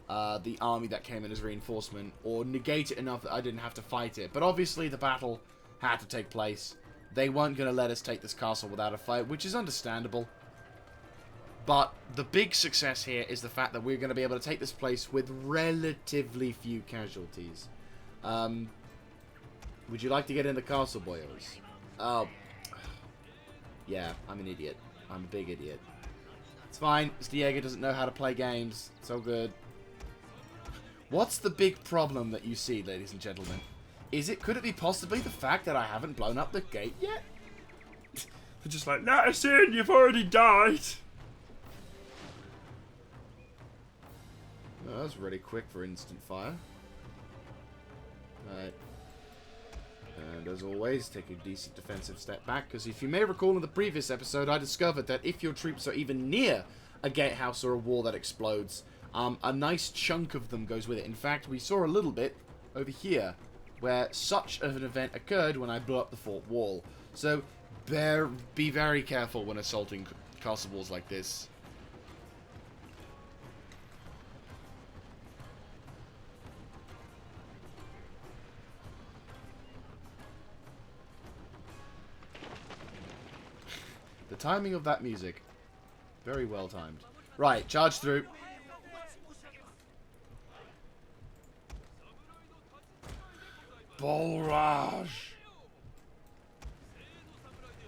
the army that came in as reinforcement, or negate it enough that I didn't have to fight it. But obviously the battle had to take place. They weren't going to let us take this castle without a fight, which is understandable. But the big success here is the fact that we're going to be able to take this place with relatively few casualties. Would you like to get in the castle, boyos? Oh. Yeah, I'm an idiot. I'm a big idiot. It's fine. Mr. Jaeger doesn't know how to play games. It's all good. What's the big problem that you see, ladies and gentlemen? Could it be possibly the fact that I haven't blown up the gate yet? They're just like, let us in, you've already died. Oh, that was really quick for instant fire. Alright. And as always, take a decent defensive step back, because if you may recall in the previous episode, I discovered that if your troops are even near a gatehouse or a wall that explodes, a nice chunk of them goes with it. In fact, we saw a little bit over here, where such an event occurred when I blew up the fort wall. So, be very careful when assaulting castle walls like this. The timing of that music, very well timed. Right, charge through. Barrage.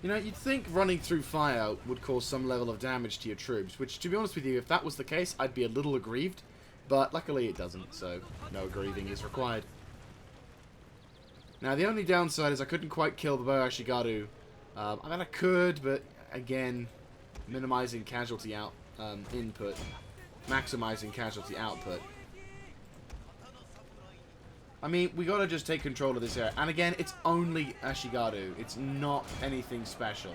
You know, you'd think running through fire would cause some level of damage to your troops, which, to be honest with you, if that was the case, I'd be a little aggrieved. But luckily it doesn't, so no grieving is required. Now, the only downside is I couldn't quite kill the Bow Ashigaru. I mean, I could, but again, minimizing casualty input, maximizing casualty output. I mean, we gotta just take control of this area. And again, it's only Ashigaru. It's not anything special.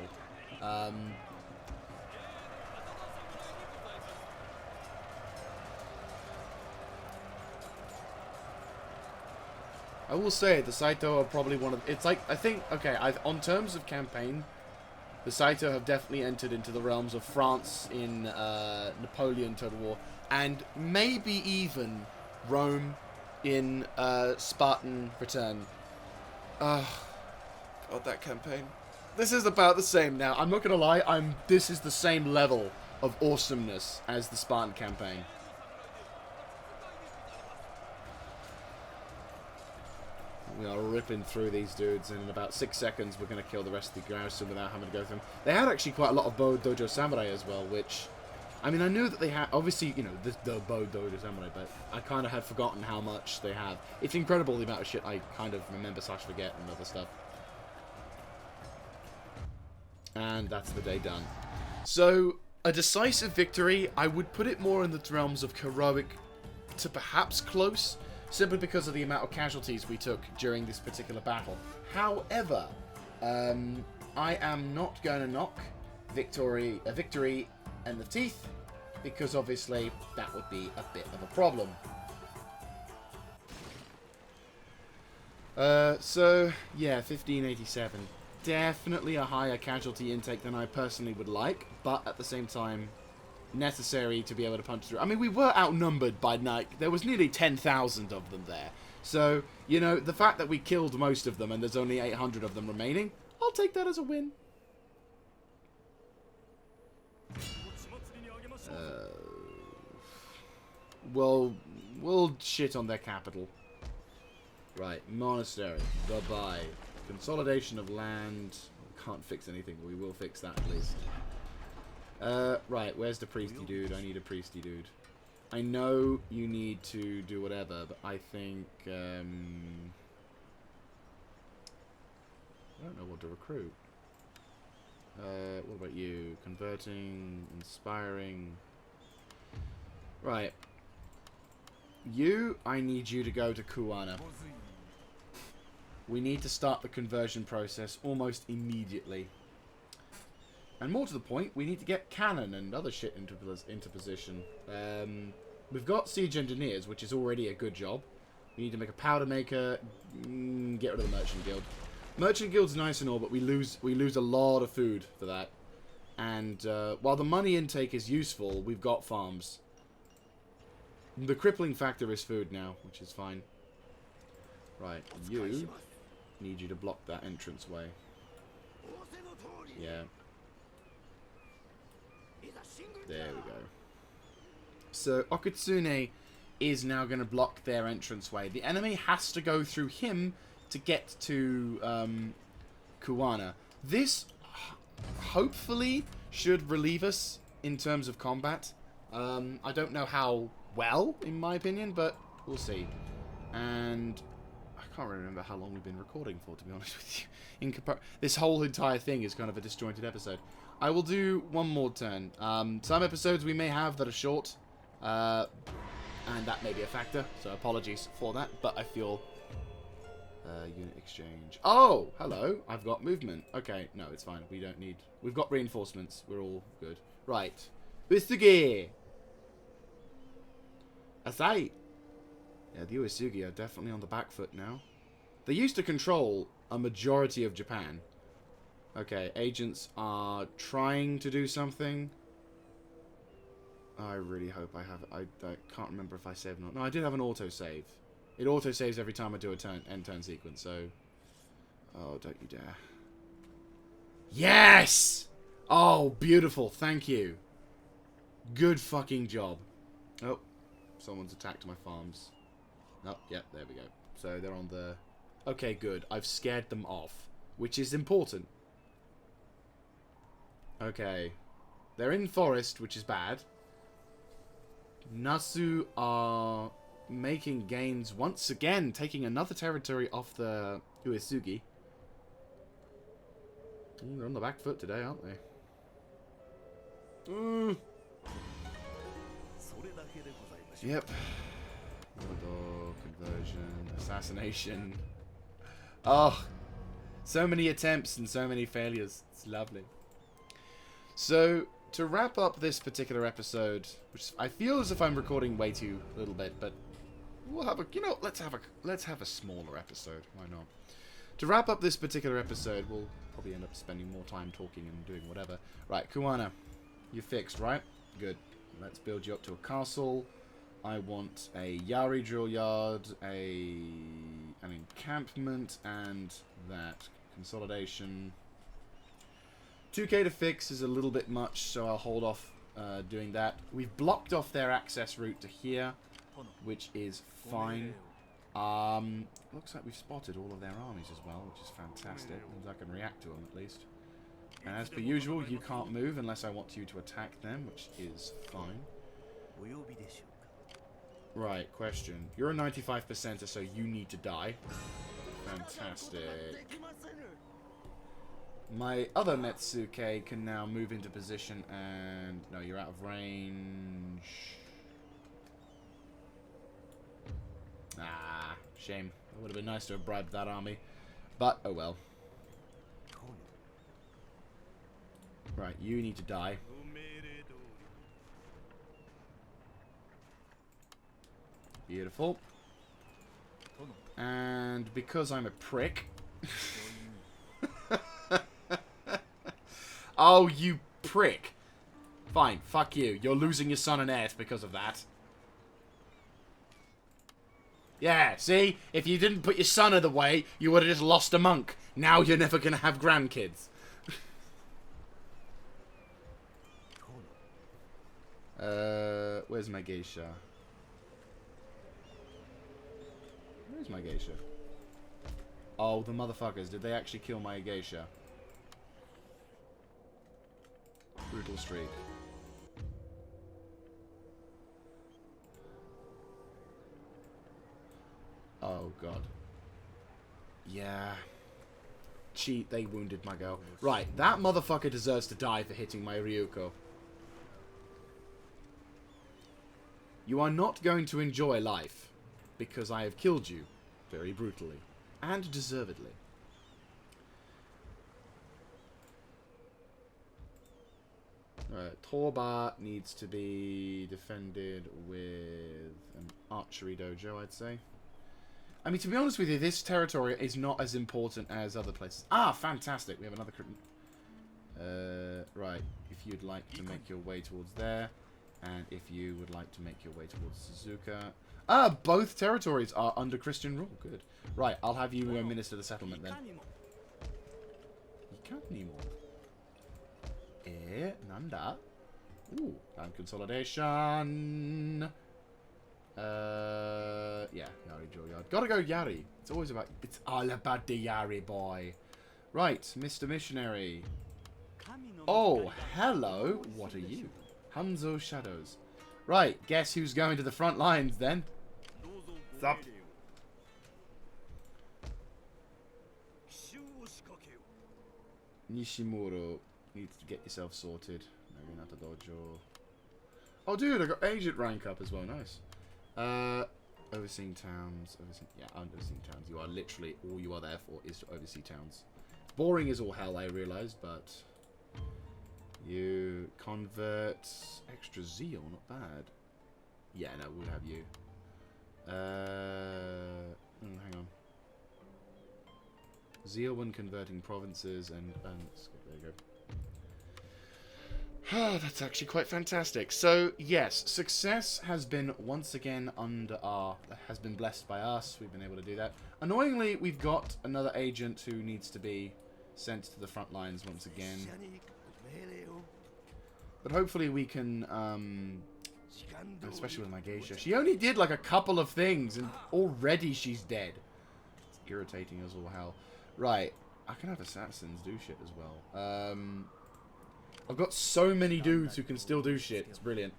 I will say the Saito are probably one of... It's like, I think, okay, on terms of campaign, the Saito have definitely entered into the realms of France in Napoleon Total War, and maybe even Rome in Spartan Return. God, that campaign. This is about the same now. I'm not gonna lie, this is the same level of awesomeness as the Spartan campaign. We are ripping through these dudes, and in about 6 seconds we're going to kill the rest of the garrison without having to go through them. They had actually quite a lot of Bo Dojo Samurai as well, which... I mean, I knew that they had... Obviously, you know, the Bo Dojo Samurai, but I kind of had forgotten how much they have. It's incredible the amount of shit I kind of remember / forget and other stuff. And that's the day done. So, a decisive victory, I would put it more in the realms of heroic to perhaps close, simply because of the amount of casualties we took during this particular battle. However, I am not going to knock a victory in the teeth, because obviously that would be a bit of a problem. So, yeah, 1587. Definitely a higher casualty intake than I personally would like, but at the same time, necessary to be able to punch through. I mean, we were outnumbered by night. There was nearly 10,000 of them there. So, you know, the fact that we killed most of them and there's only 800 of them remaining, I'll take that as a win. Well, we'll shit on their capital. Right, monastery. Bye-bye. Consolidation of land. Can't fix anything, but we will fix that at least. Right, where's the priesty dude? I need a priesty dude. I know you need to do whatever, but I think, I don't know what to recruit. What about you? Converting, inspiring. Right. You, I need you to go to Kuwana. We need to start the conversion process almost immediately. And more to the point, we need to get cannon and other shit into position. We've got siege engineers, which is already a good job. We need to make a powder maker. Get rid of the merchant guild. Merchant guild's nice and all, but we lose a lot of food for that. And while the money intake is useful, we've got farms. The crippling factor is food now, which is fine. Right, you need you to block that entranceway. Yeah. There we go. So Okutsune is now going to block their entranceway. The enemy has to go through him to get to Kuwana. This hopefully should relieve us in terms of combat. I don't know how well, in my opinion, but we'll see. And I can't remember how long we've been recording for, to be honest with you. This whole entire thing is kind of a disjointed episode. I will do one more turn. Some episodes we may have that are short, and that may be a factor, so apologies for that, but I feel... unit exchange. Oh, hello. I've got movement. Okay, no, it's fine. We don't need... We've got reinforcements. We're all good. Right. Uesugi! Asai! Yeah, the Uesugi are definitely on the back foot now. They used to control a majority of Japan. Okay, agents are trying to do something. I really hope I have... I can't remember if I saved or not. No, I did have an autosave. It autosaves every time I do a end turn sequence, so... Oh, don't you dare. Yes! Oh, beautiful. Thank you. Good fucking job. Oh, someone's attacked my farms. Oh, yeah, there we go. So they're on the... Okay, good. I've scared them off, which is important. Okay. They're in forest, which is bad. Nasu are making gains once again, taking another territory off the Uesugi. They're on the back foot today, aren't they? Yep. Mordor, conversion, assassination. Oh, so many attempts and so many failures. It's lovely. So, to wrap up this particular episode, which I feel as if I'm recording way too little bit, but we'll have a, you know, let's have a smaller episode. Why not? To wrap up this particular episode, we'll probably end up spending more time talking and doing whatever. Right, Kuwana, you're fixed, right? Good. Let's build you up to a castle. I want a Yari drill yard, an encampment, and that consolidation. 2k to fix is a little bit much, so I'll hold off doing that. We've blocked off their access route to here, which is fine. Looks like we've spotted all of their armies as well, which is fantastic. Means I can react to them at least. And as per usual, you can't move unless I want you to attack them, which is fine. Right, question. You're a 95%er, so you need to die. Fantastic. My other Metsuke can now move into position and... No, you're out of range. Ah, shame. It would have been nice to have bribed that army. But, oh well. Right, you need to die. Beautiful. And because I'm a prick... Oh, you prick. Fine, fuck you. You're losing your son and heirs because of that. Yeah, see? If you didn't put your son in the way, you would have just lost a monk. Now you're never going to have grandkids. Where's my geisha? Where's my geisha? Oh, the motherfuckers. Did they actually kill my geisha? Brutal streak. Oh, God. Yeah. Cheat, they wounded my girl. Right, that motherfucker deserves to die for hitting my Ryuko. You are not going to enjoy life, because I have killed you very brutally, and deservedly. Torba needs to be defended with an archery dojo, I'd say. I mean, to be honest with you, this territory is not as important as other places. Ah, fantastic. We have another... right. If you'd like to make your way towards there, and if you would like to make your way towards Suzuka... Ah, both territories are under Christian rule. Good. Right, I'll have you minister the settlement then. You can't anymore. Nanda. Ooh, land consolidation. Yeah, Yari drill yard. Gotta go Yari. It's all about the Yari boy. Right, Mr. Missionary. Oh, hello. What are you? Hanzo Shadows. Right, guess who's going to the front lines then? Sup? Nishimuro needs to get yourself sorted. Maybe not a dojo. Oh, dude, I got agent rank up as well. Nice. Overseeing towns. Yeah, overseeing towns. You are literally all you are there for is to oversee towns. Boring as all hell, I realized, but you convert extra zeal. Not bad. Yeah, no, we'll have you. Hang on. Zeal when converting provinces and there you go. That's actually quite fantastic. So, yes, success has been once again has been blessed by us. We've been able to do that. Annoyingly, we've got another agent who needs to be sent to the front lines once again. But hopefully we can, especially with my geisha. She only did like a couple of things and already she's dead. It's irritating as all hell. Right, I can have assassins do shit as well. I've got so many dudes who can still do shit. It's brilliant.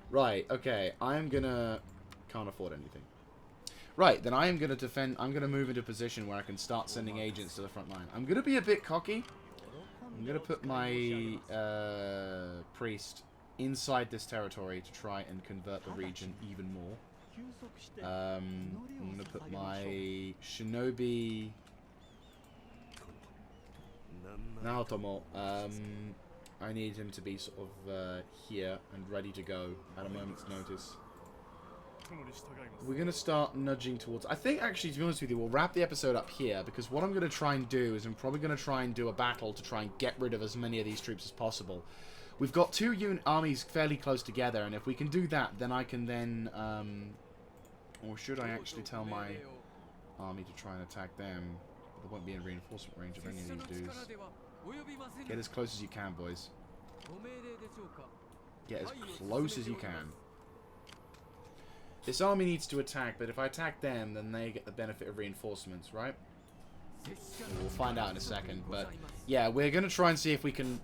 Right, okay. Can't afford anything. Right, then I am going to defend... I'm going to move into a position where I can start sending agents to the front line. I'm going to be a bit cocky. I'm going to put my priest inside this territory to try and convert the region even more. I'm going to put my shinobi... Naotomo. I need him to be sort of here and ready to go at a moment's notice. we're going to start nudging towards... I think, actually, to be honest with you, we'll wrap the episode up here, because what I'm going to try and do is I'm probably going to try and do a battle to try and get rid of as many of these troops as possible. We've got two armies fairly close together, and if we can do that, then I can then... or should I actually tell my army to try and attack them? But they won't be in reinforcement range of any of these dudes. Get as close as you can, boys. Get as close as you can. This army needs to attack, but if I attack them, then they get the benefit of reinforcements, right? We'll find out in a second, but yeah, we're going to try and see if we can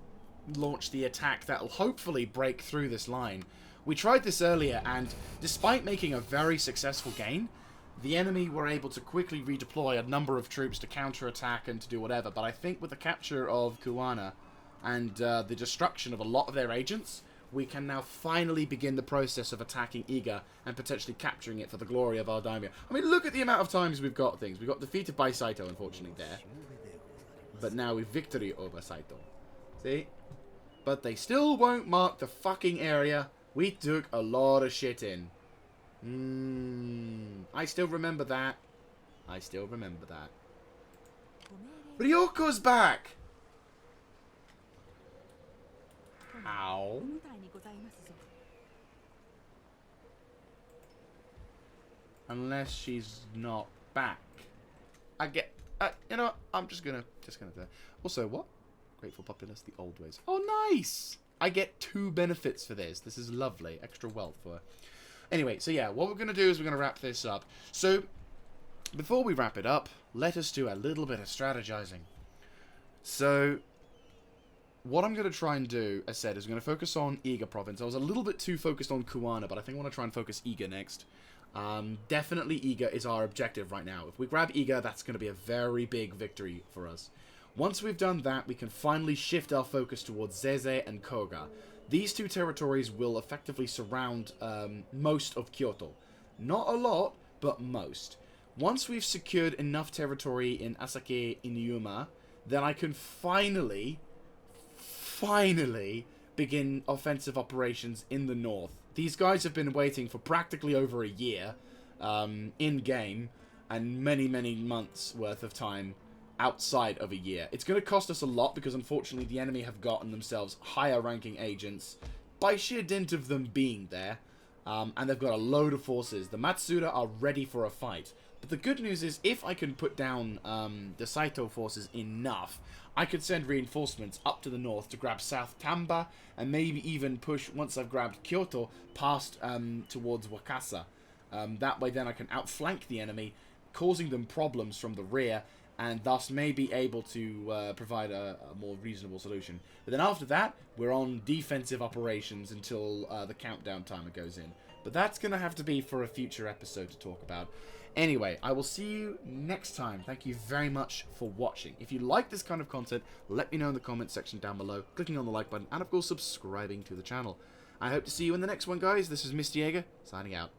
launch the attack that will hopefully break through this line. We tried this earlier, and despite making a very successful gain, the enemy were able to quickly redeploy a number of troops to counterattack and to do whatever, but I think with the capture of Kuwana and the destruction of a lot of their agents, we can now finally begin the process of attacking Iga and potentially capturing it for the glory of our daimyo. I mean, look at the amount of times we've got things. We got defeated by Saito, unfortunately, there. But now we've victory over Saito. See? But they still won't mark the fucking area we took a lot of shit in. I still remember that. I still remember that. Ryoko's back! How? Unless she's not back. I get... you know what? I'm just gonna do that. Also, what? Grateful populace, the old ways. Oh, nice! I get 2 benefits for this. This is lovely. Extra wealth for her. Anyway, so yeah, what we're going to do is we're going to wrap this up. So, before we wrap it up, let us do a little bit of strategizing. So, what I'm going to try and do, as said, is I'm going to focus on Iga province. I was a little bit too focused on Kuwana, but I think I want to try and focus Iga next. Definitely Iga is our objective right now. If we grab Iga, that's going to be a very big victory for us. Once we've done that, we can finally shift our focus towards Zeze and Koga. These 2 territories will effectively surround most of Kyoto. Not a lot, but most. Once we've secured enough territory in Asake Inuyuma, then I can finally begin offensive operations in the north. These guys have been waiting for practically over a year in-game, and many, many months worth of time outside of a year. It's going to cost us a lot because unfortunately the enemy have gotten themselves higher ranking agents by sheer dint of them being there, and they've got a load of forces. The Matsuda are ready for a fight. But the good news is, if I can put down the Saito forces enough, I could send reinforcements up to the north to grab South Tamba, and maybe even push, once I've grabbed Kyoto, past towards Wakasa. That way then I can outflank the enemy, causing them problems from the rear, and thus may be able to provide a more reasonable solution. But then after that, we're on defensive operations until the countdown timer goes in. But that's going to have to be for a future episode to talk about. Anyway, I will see you next time. Thank you very much for watching. If you like this kind of content, let me know in the comments section down below, clicking on the like button, and of course subscribing to the channel. I hope to see you in the next one, guys. This is Mr. Jaeger, signing out.